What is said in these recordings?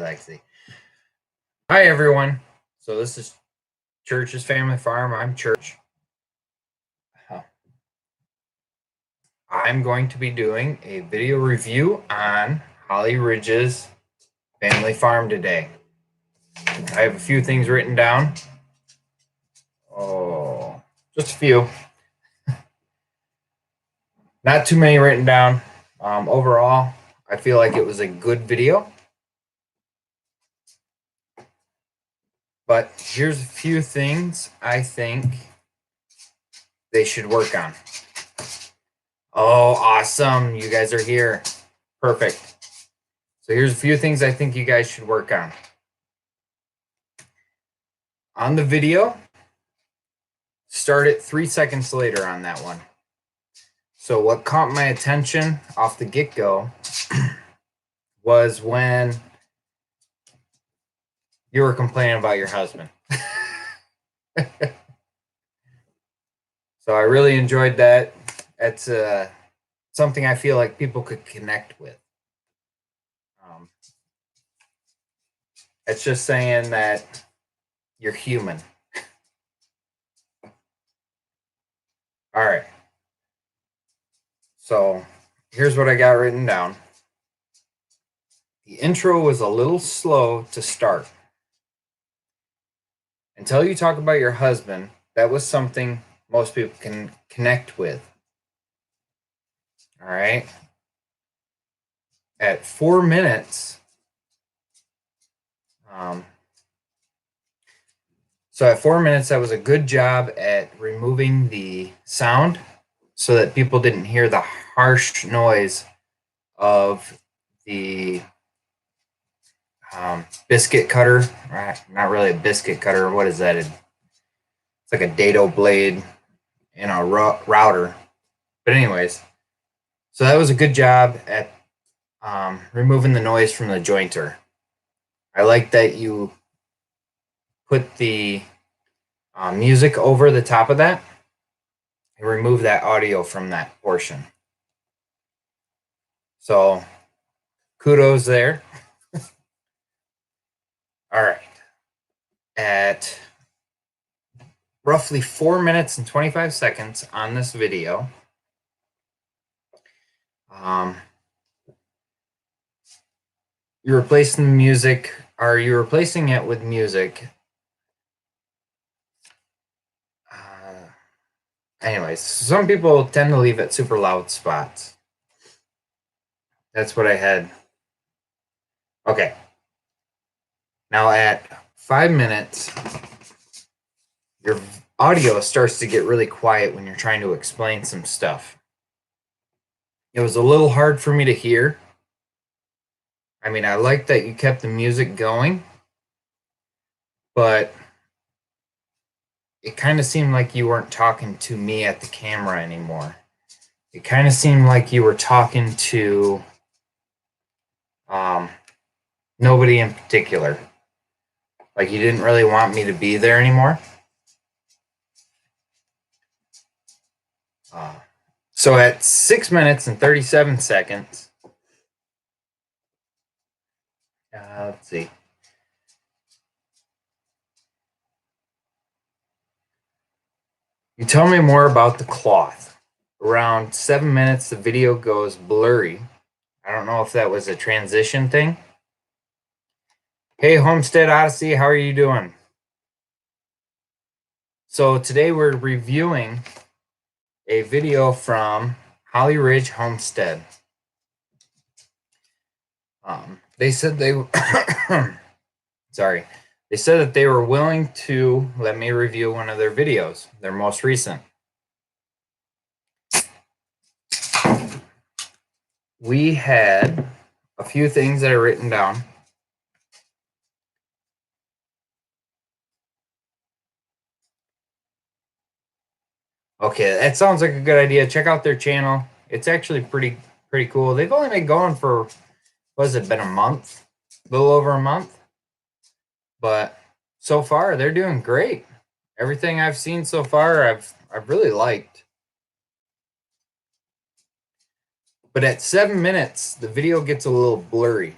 Lexi. Hi, everyone. So this is Church's Family Farm. I'm Church. I'm going to be doing a video review on Holly Ridge's family farm today. I have a few things written down. Oh, just a few. Not too many written down. Overall, I feel like it was a good video. But here's a few things I think they should work on. Oh, awesome. You guys are here. Perfect. So here's a few things I think you guys should work on. On the video, start it 3 seconds later on that one. So what caught my attention off the get-go was when you were complaining about your husband. So I really enjoyed that. It's something I feel like people could connect with. It's just saying that you're human. All right. So here's what I got written down. The intro was a little slow to start. Until you talk about your husband, that was something most people can connect with. All right. At 4 minutes, so at 4 minutes, that was a good job at removing the sound so that people didn't hear the harsh noise of the biscuit cutter. Not really a biscuit cutter. What is that? It's like a dado blade in a router. But anyways, so that was a good job at removing the noise from the jointer. I like that you put the music over the top of that and remove that audio from that portion. So kudos there. All right. At roughly 4 minutes and 25 seconds on this video, you're replacing the music, or you're replacing it with music. Anyways, some people tend to leave it super loud spots. That's what I had. Okay. Now at 5 minutes, your audio starts to get really quiet when you're trying to explain some stuff. It was a little hard for me to hear. I mean, I like that you kept the music going, but it kind of seemed like you weren't talking to me at the camera anymore. It kind of seemed like you were talking to nobody in particular. Like you didn't really want me to be there anymore. So at 6 minutes and 37 seconds, let's see. You tell me more about the cloth. Around 7 minutes, the video goes blurry. I don't know if that was a transition thing. Hey, Homestead Odyssey, how are you doing? So today we're reviewing a video from Holly Ridge Homestead. They said they They said that they were willing to let me review one of their videos, their most recent. We had a few things that are written down. Okay, that sounds like a good idea. Check out their channel. It's actually pretty cool. They've only been going for, what has it been, a month? A little over a month. But so far, they're doing great. Everything I've seen so far, I've really liked. But at 7 minutes, the video gets a little blurry.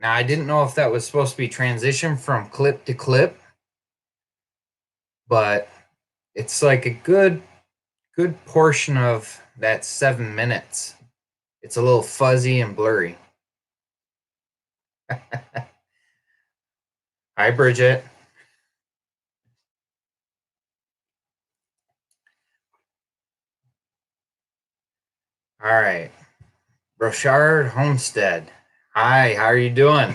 Now, I didn't know if that was supposed to be transition from clip to clip, but it's like a good portion of that 7 minutes. It's a little fuzzy and blurry. Hi, Bridget. All right. Rochard Homestead. Hi, how are you doing?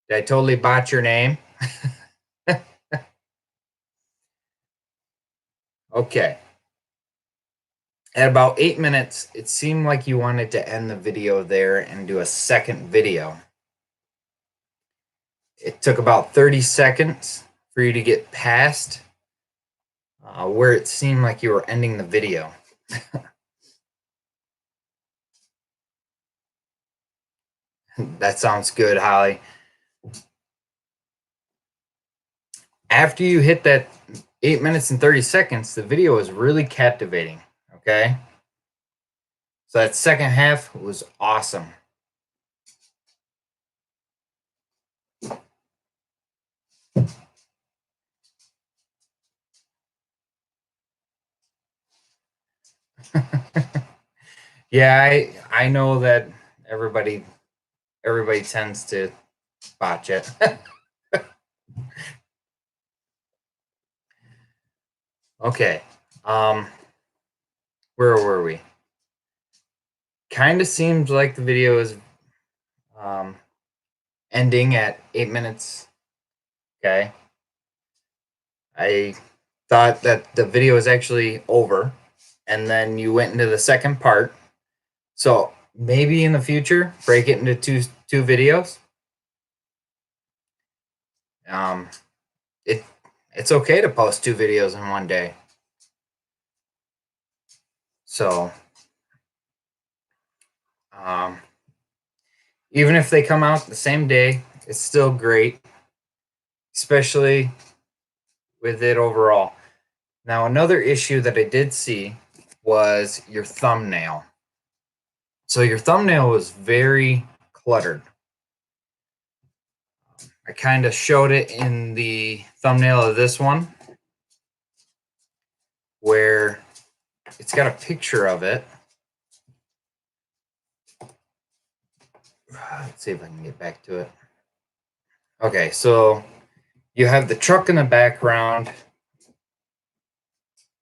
Did I totally botch your name? Okay. At about 8 minutes, it seemed like you wanted to end the video there and do a second video. It took about 30 seconds for you to get past where it seemed like you were ending the video. That sounds good, Holly. After you hit that 8 minutes and 30 seconds, the video was really captivating. Okay. So that second half was awesome. Yeah, I know that everybody tends to botch it. Okay. Where were we? Kind of seems like the video is ending at 8 minutes. Okay. I thought that the video was actually over, and then you went into the second part. So maybe in the future, break it into two videos. It's okay to post 2 videos in one day. So even if they come out the same day, it's still great, especially with it overall. Now, another issue that I did see was your thumbnail. So your thumbnail was very cluttered. I kind of showed it in the thumbnail of this one, where it's got a picture of it. Let's see if I can get back to it. Okay, so you have the truck in the background,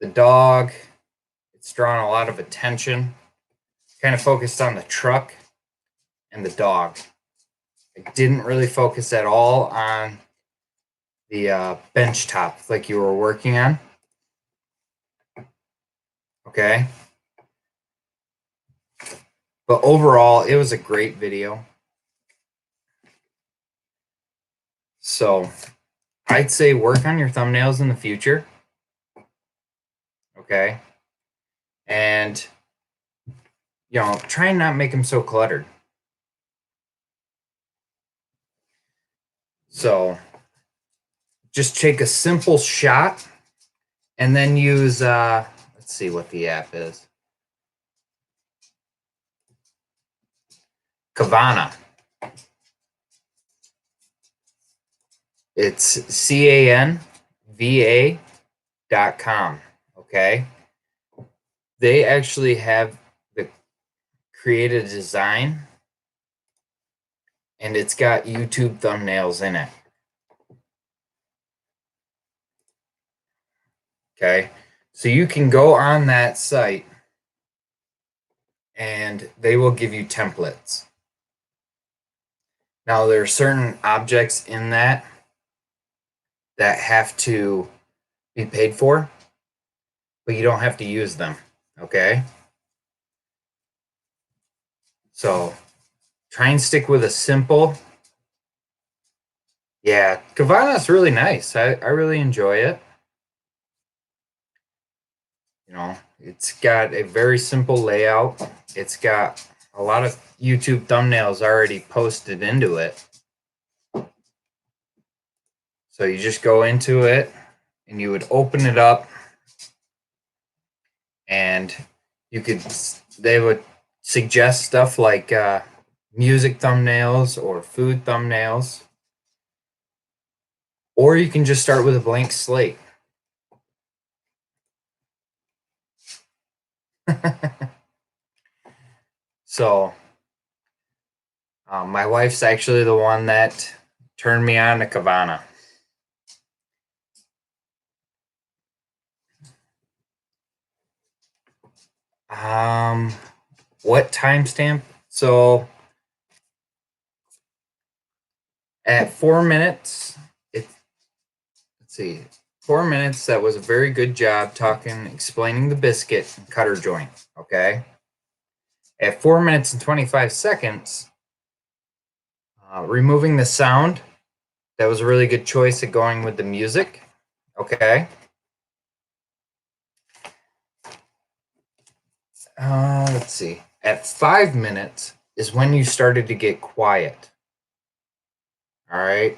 the dog. It's drawn a lot of attention. Kind of focused on the truck and the dog. I didn't really focus at all on the bench top like you were working on. Okay. But overall, it was a great video. So I'd say work on your thumbnails in the future. Okay. And, try and not make them so cluttered. So just take a simple shot and then use, let's see what the app is. Kavana. It's CANVA.com. Okay. They actually have the created design, and it's got YouTube thumbnails in it. Okay. So you can go on that site and they will give you templates. Now, there are certain objects in that have to be paid for, but you don't have to use them. Okay. So try and stick with a simple. Yeah, Kavana is really nice. I really enjoy it. It's got a very simple layout. It's got a lot of YouTube thumbnails already posted into it. So you just go into it and you would open it up, and they would suggest stuff like music thumbnails or food thumbnails, or you can just start with a blank slate. So, my wife's actually the one that turned me on to Kavana. What timestamp? So at 4 minutes, let's see, 4 minutes. That was a very good job explaining the biscuit and cutter joint. Okay. At 4 minutes and 25 seconds, removing the sound. That was a really good choice at going with the music. Okay. Let's see. At 5 minutes is when you started to get quiet. All right.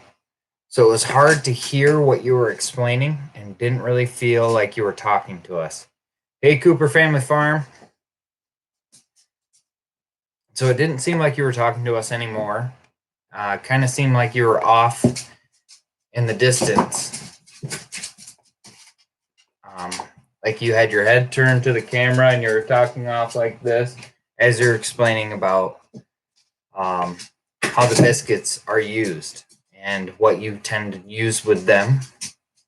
So it was hard to hear what you were explaining and didn't really feel like you were talking to us. Hey, Cooper Family Farm. So it didn't seem like you were talking to us anymore. Kind of seemed like you were off in the distance. Like you had your head turned to the camera and you were talking off like this as you're explaining about how the biscuits are used and what you tend to use with them.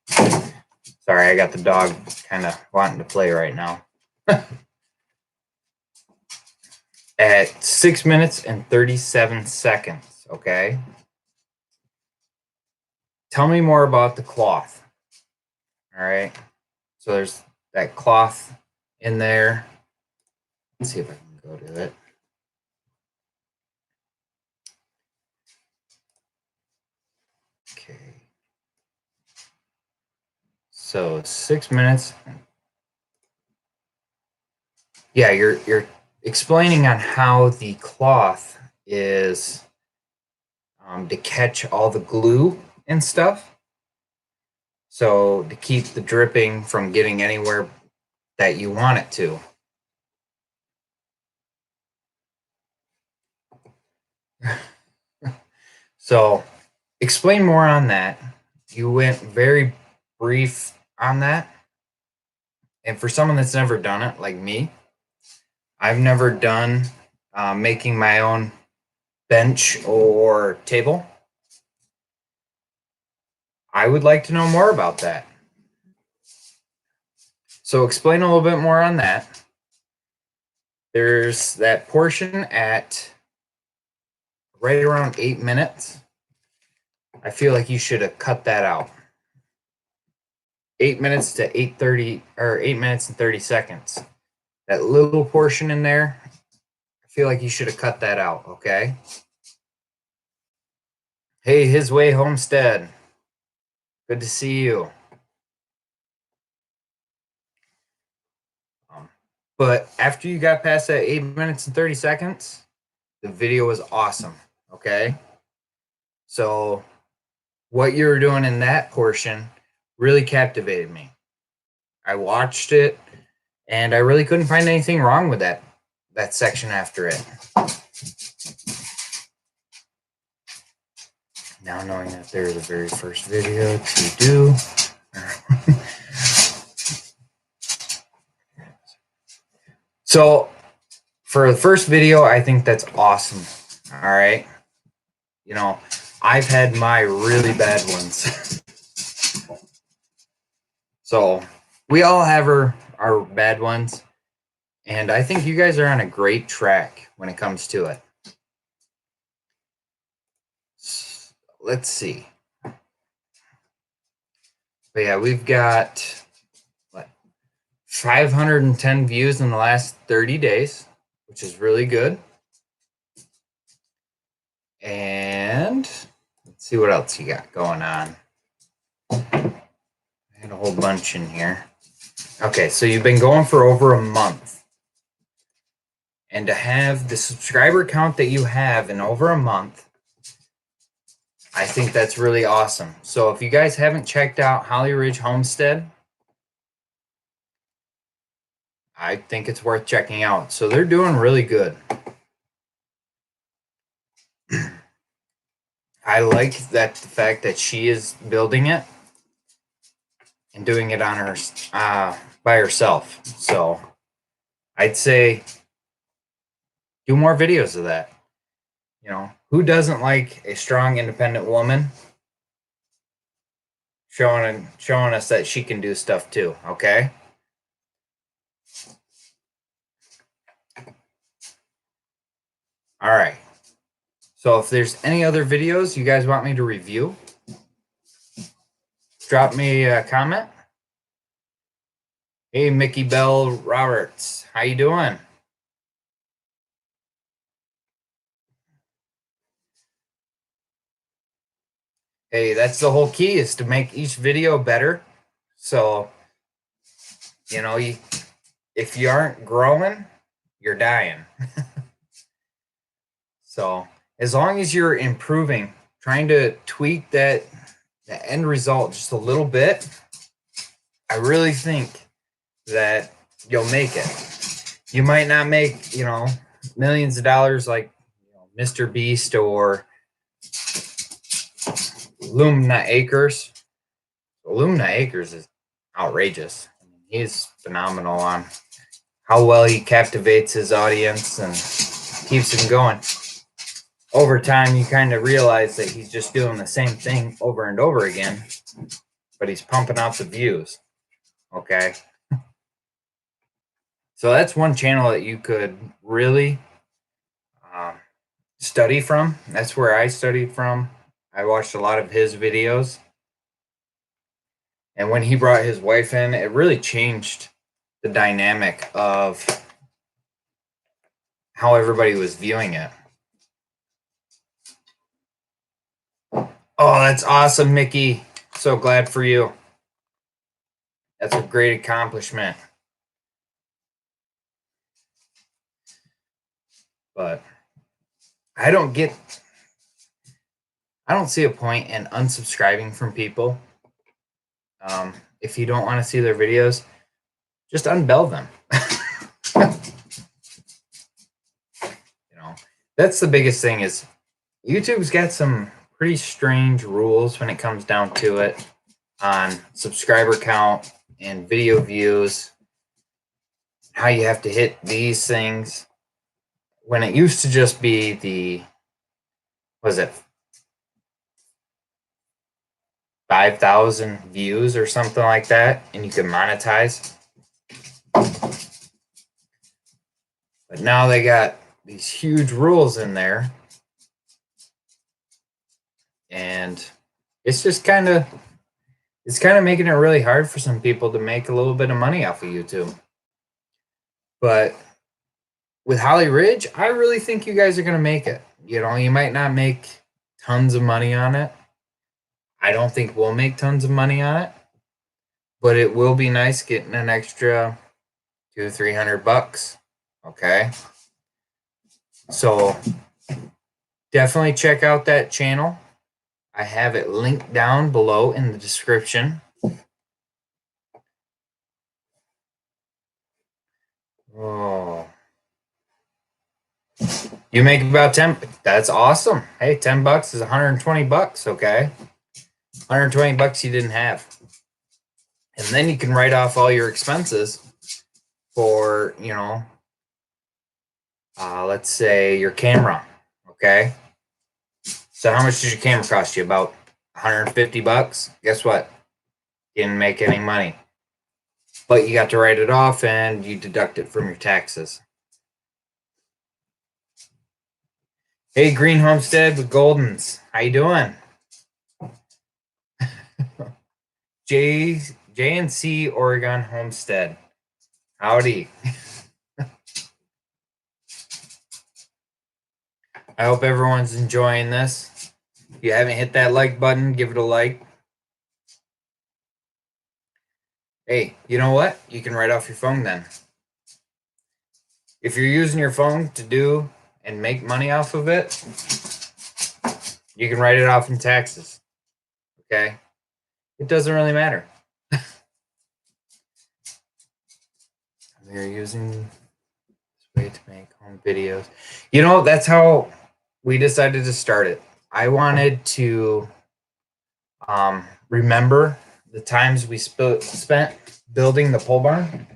Sorry, I got the dog kind of wanting to play right now. At 6 minutes and 37 seconds, okay? Tell me more about the cloth. All right. So there's that cloth in there. Let's see if I can go to it. Okay. So 6 minutes. Yeah, you're explaining on how the cloth is to catch all the glue and stuff. So to keep the dripping from getting anywhere that you want it to. So explain more on that. You went very brief on that. And for someone that's never done it, like me, I've never done making my own bench or table. I would like to know more about that. So explain a little bit more on that. There's that portion at right around 8 minutes. I feel like you should have cut that out. 8 minutes to 8:30 or 8 minutes and 30 seconds. That little portion in there, I feel like you should have cut that out, okay? Hey, His Way Homestead. Good to see you. But after you got past that 8 minutes and 30 seconds, the video was awesome, okay? So what you were doing in that portion really captivated me. I watched it and I really couldn't find anything wrong with that section after it. Now knowing that there's the very first video to do. So for the first video, I think that's awesome. All right. You know, I've had my really bad ones. So we all have our bad ones. And I think you guys are on a great track when it comes to it. Let's see. But yeah, we've got 510 views in the last 30 days, which is really good. And let's see what else you got going on. I had a whole bunch in here. Okay, so you've been going for over a month. And to have the subscriber count that you have in over a month, I think that's really awesome. So if you guys haven't checked out Holly Ridge Homestead, I think it's worth checking out. So they're doing really good. I like that the fact that she is building it and doing it on her by herself. So I'd say do more videos of that. You know, who doesn't like a strong, independent woman showing us that she can do stuff too? Okay. All right. So if there's any other videos you guys want me to review, drop me a comment. Hey, Mickey Bell Roberts, how you doing? Hey, that's the whole key, is to make each video better. So, you know, if you aren't growing, you're dying. So, as long as you're improving, trying to tweak the end result just a little bit, I really think that you'll make it. You might not make, millions of dollars like Mr. Beast or Lumina Acres. Lumina Acres is outrageous. I mean, he's phenomenal on how well he captivates his audience and keeps him going. Over time, you kind of realize that he's just doing the same thing over and over again, but he's pumping out the views. Okay. So that's one channel that you could really study from. That's where I studied from. I watched a lot of his videos. And when he brought his wife in, it really changed the dynamic of how everybody was viewing it. Oh, that's awesome, Mickey. So glad for you. That's a great accomplishment. But I don't see a point in unsubscribing from people. If you don't want to see their videos, just unbell them. That's the biggest thing, is YouTube's got some pretty strange rules when it comes down to it on subscriber count and video views, how you have to hit these things, when it used to just be 5,000 views or something like that, and you can monetize. But now they got these huge rules in there, and it's just kind of making it really hard for some people to make a little bit of money off of YouTube. But with Holly Ridge, I really think you guys are going to make it. You might not make tons of money on it. I don't think we'll make tons of money on it, but it will be nice getting an extra $200-300. Okay. So definitely check out that channel. I have it linked down below in the description. Oh, you make about 10. That's awesome. Hey, $10 is $120. Okay. $120 you didn't have. And then you can write off all your expenses for, let's say your camera. Okay. So how much did your camera cost you? About $150? Guess what? You didn't make any money. But you got to write it off and you deduct it from your taxes. Hey, Green Homestead with Goldens. How you doing? J&C Oregon Homestead. Howdy. I hope everyone's enjoying this. If you haven't hit that like button, give it a like. Hey, you know what? You can write off your phone then. If you're using your phone to do and make money off of it, you can write it off in taxes. Okay? It doesn't really matter. We're using this way to make home videos. That's how we decided to start it. I wanted to remember the times we spent building the pole barn.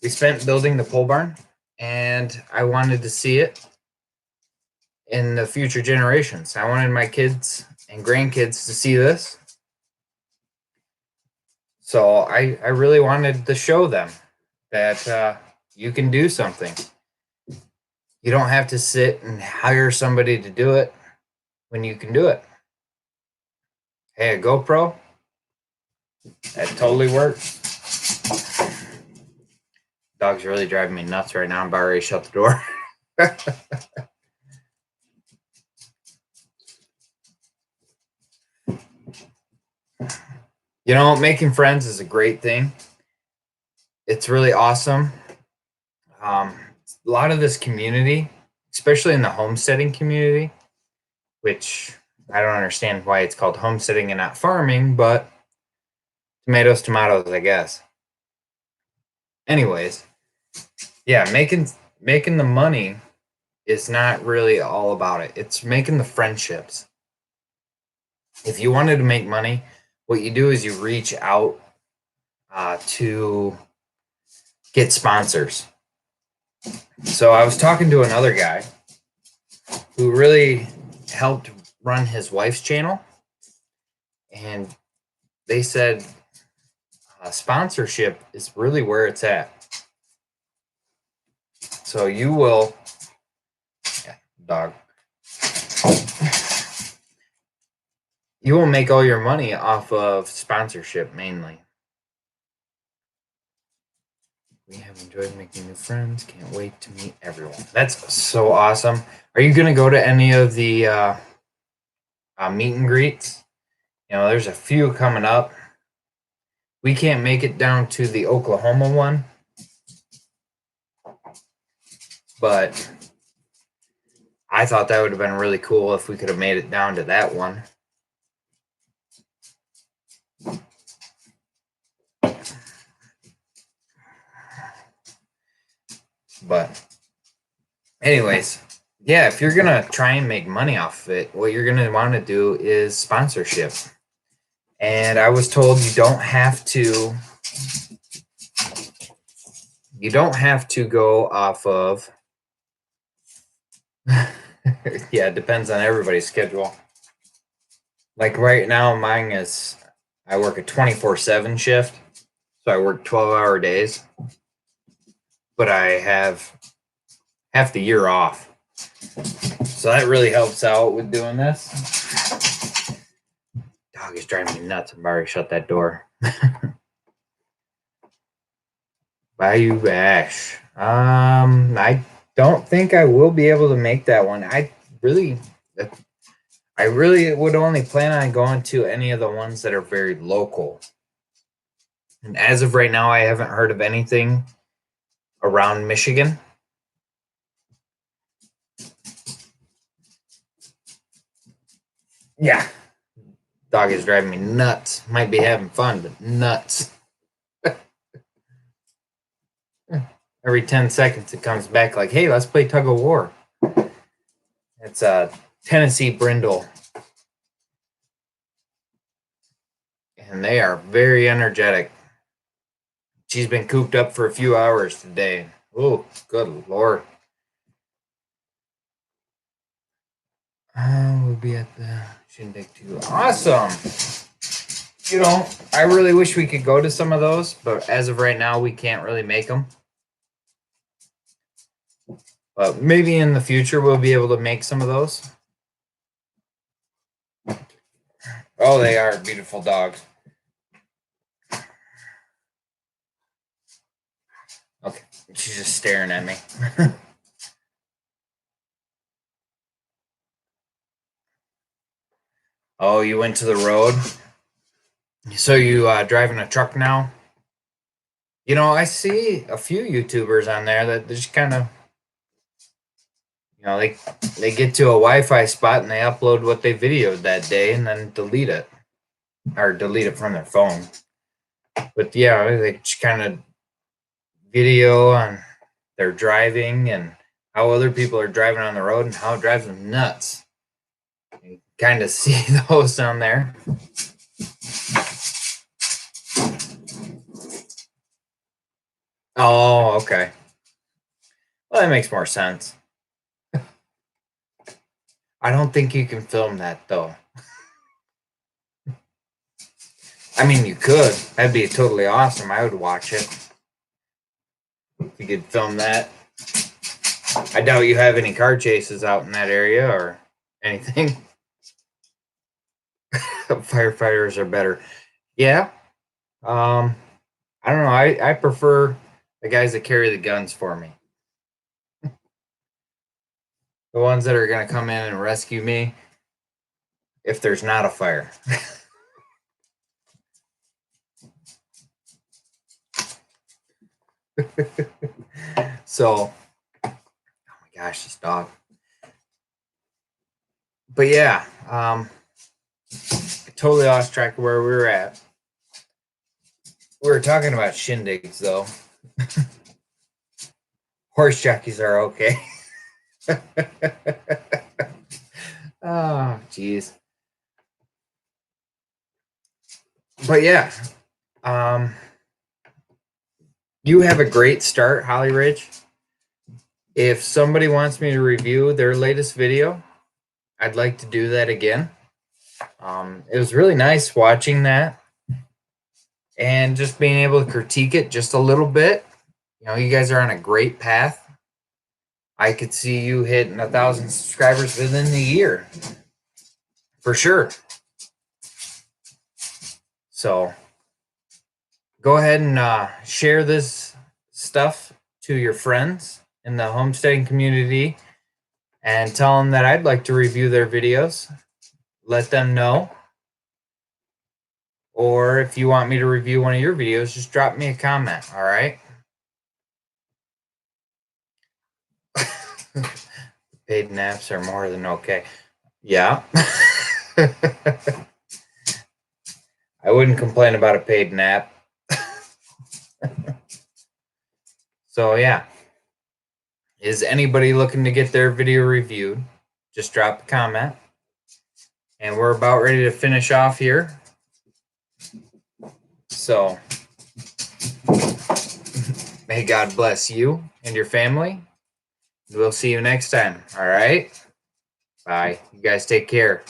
We spent building the pole barn, and I wanted to see it in the future generations. I wanted my kids and grandkids to see this. So I really wanted to show them that you can do something. You don't have to sit and hire somebody to do it when you can do it. Hey, a GoPro, that totally works. Dog's really driving me nuts right now. I'm about ready to shut the door. You know, making friends is a great thing. It's really awesome. A lot of this community, especially in the homesteading community, which I don't understand why it's called homesteading and not farming, but tomatoes, tomatoes, I guess. Anyways, yeah, making the money is not really all about it. It's making the friendships. If you wanted to make money, what you do is you reach out to get sponsors. So I was talking to another guy who really helped run his wife's channel, and they said sponsorship is really where it's at. So you will, yeah, dog, you will make all your money off of sponsorship mainly. We have enjoyed making new friends. Can't wait to meet everyone. That's so awesome. Are you going to go to any of the meet and greets? You know, there's a few coming up. We can't make it down to the Oklahoma one, but I thought that would have been really cool if we could have made it down to that one. But anyways, yeah, if you're going to try and make money off of it, what you're going to want to do is sponsorship. And I was told you don't have to go off of yeah, it depends on everybody's schedule. Like right now, mine is I work a 24/7 shift, so I work 12-hour days, but I have half the year off. So that really helps out with doing this. Dog is driving me nuts. I'm already shut that door. Bayou Bash. I don't think I will be able to make that one. I really would only plan on going to any of the ones that are very local. And as of right now, I haven't heard of anything around Michigan. Yeah. Dog is driving me nuts. Might be having fun, but nuts. Every 10 seconds it comes back like, hey, let's play tug of war. It's a Tennessee brindle. And they are very energetic. She's been cooped up for a few hours today. Oh, good Lord. We'll be at the Shindig too. Awesome. You know, I really wish we could go to some of those, but as of right now, we can't really make them. But maybe in the future, we'll be able to make some of those. Oh, they are beautiful dogs. Okay, she's just staring at me. Oh, you went to the road? So you driving a truck now? You know, I see a few YouTubers on there that just kind of, you know, they get to a Wi-Fi spot and they upload what they videoed that day and then delete it. Or delete it from their phone. But yeah, they just kind of video on their driving and how other people are driving on the road and how it drives them nuts. kind of see those down there. Oh, okay. Well, that makes more sense. I don't think you can film that, though. I mean, you could. That'd be totally awesome. I would watch it. If you could film that. I doubt you have any car chases out in that area or anything. Firefighters are better. Yeah. I don't know. I prefer the guys that carry the guns for me. The ones that are going to come in and rescue me if there's not a fire. So, oh my gosh, this dog. But yeah, totally lost track of where we were at. We were talking about shindigs, though. Horse jockeys are okay. Oh, jeez. But yeah, you have a great start, Holly Ridge. If somebody wants me to review their latest video, I'd like to do that again. It was really nice watching that and just being able to critique it just a little bit. You know, you guys are on a great path. I could see you hitting 1,000 subscribers within the year, for sure. So go ahead and share this stuff to your friends in the homesteading community and tell them that I'd like to review their videos. Let them know. Or if you want me to review one of your videos, just drop me a comment, all right? Paid naps are more than okay. Yeah. I wouldn't complain about a paid nap. So yeah. Is anybody looking to get their video reviewed? Just drop a comment. And we're about ready to finish off here. So may God bless you and your family. We'll see you next time. All right? Bye. You guys take care.